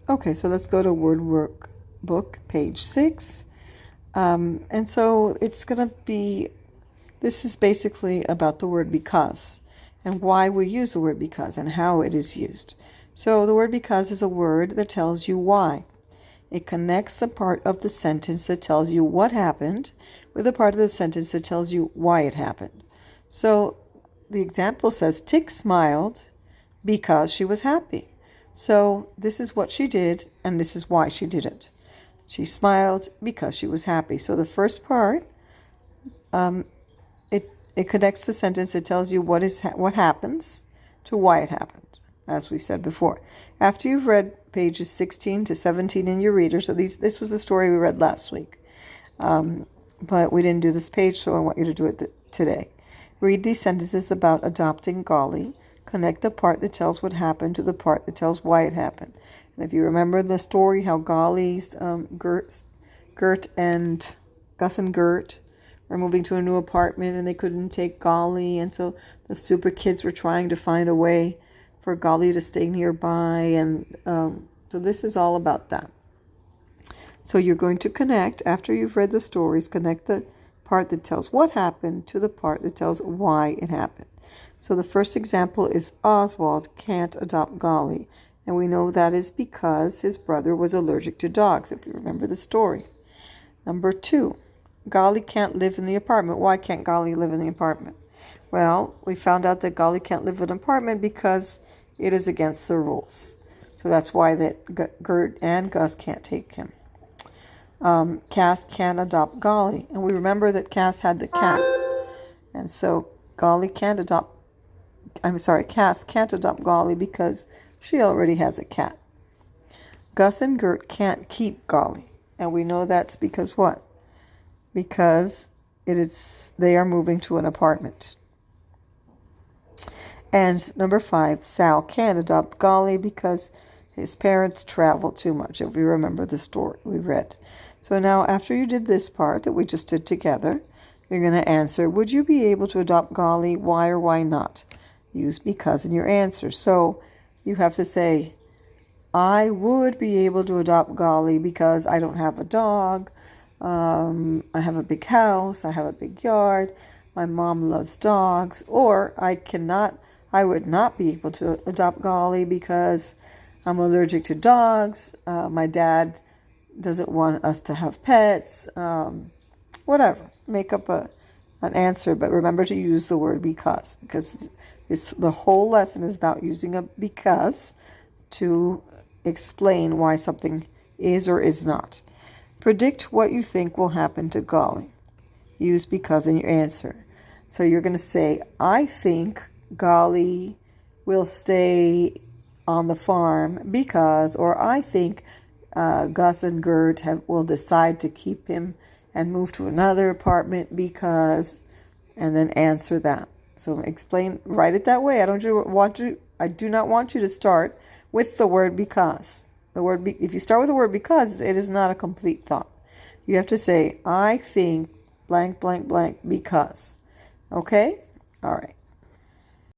Okay, so let's go to Word Workbook, page 6. And so it's going to be, this is basically about the word because and why we use the word because and how it is used. So the word because is a word that tells you why. It connects the part of the sentence that tells you what happened with the part of the sentence that tells you why it happened. So the example says, Tick smiled because she was happy. So this is what she did, and this is why she did it. She smiled because she was happy. So the first part, it connects the sentence. It tells you what happens to why it happened, as we said before. After you've read pages 16 to 17 in your reader, so this was a story we read last week, but we didn't do this page, so I want you to do it today. Read these sentences about adopting Golly. Connect the part that tells what happened to the part that tells why it happened. And if you remember the story, how Golly's Gert and Gus and Gert were moving to a new apartment and they couldn't take Golly, and so the super kids were trying to find a way for Golly to stay nearby, and so this is all about that. So you're going to connect, after you've read the stories, connect the part that tells what happened to the part that tells why it happened. So the first example is Oswald can't adopt Golly, and we know that is because his brother was allergic to dogs, if you remember the story. Number 2, Golly can't live in the apartment. Why can't Golly live in the apartment? Well, we found out that Golly can't live in an apartment because it is against the rules. So that's why that Gert and Gus can't take him. Cass can't adopt Golly, and we remember that Cass had the cat, and so Cass can't adopt Golly because she already has a cat. Gus and Gert can't keep Golly, and we know that's because what? Because they are moving to an apartment. And number 5, Sal can't adopt Golly because his parents travel too much, if we remember the story we read. So now after you did this part that we just did together, you're going to answer, would you be able to adopt Golly? Why or why not? Use because in your answer. So you have to say, I would be able to adopt Golly because I don't have a dog. I have a big house. I have a big yard. My mom loves dogs. Or I would not be able to adopt Golly because I'm allergic to dogs. My dad doesn't want us to have pets. Whatever. Make up an answer, but remember to use the word because the whole lesson is about using a because to explain why something is or is not. Predict what you think will happen to Golly. Use because in your answer. So you're going to say, I think Golly will stay on the farm because, or I think Gus and Gert will decide to keep him and move to another apartment because, and then answer that. So write it that way. I do not want you to start with the word because. If you start with the word because, it is not a complete thought. You have to say, I think blank, blank, blank because. Okay? All right.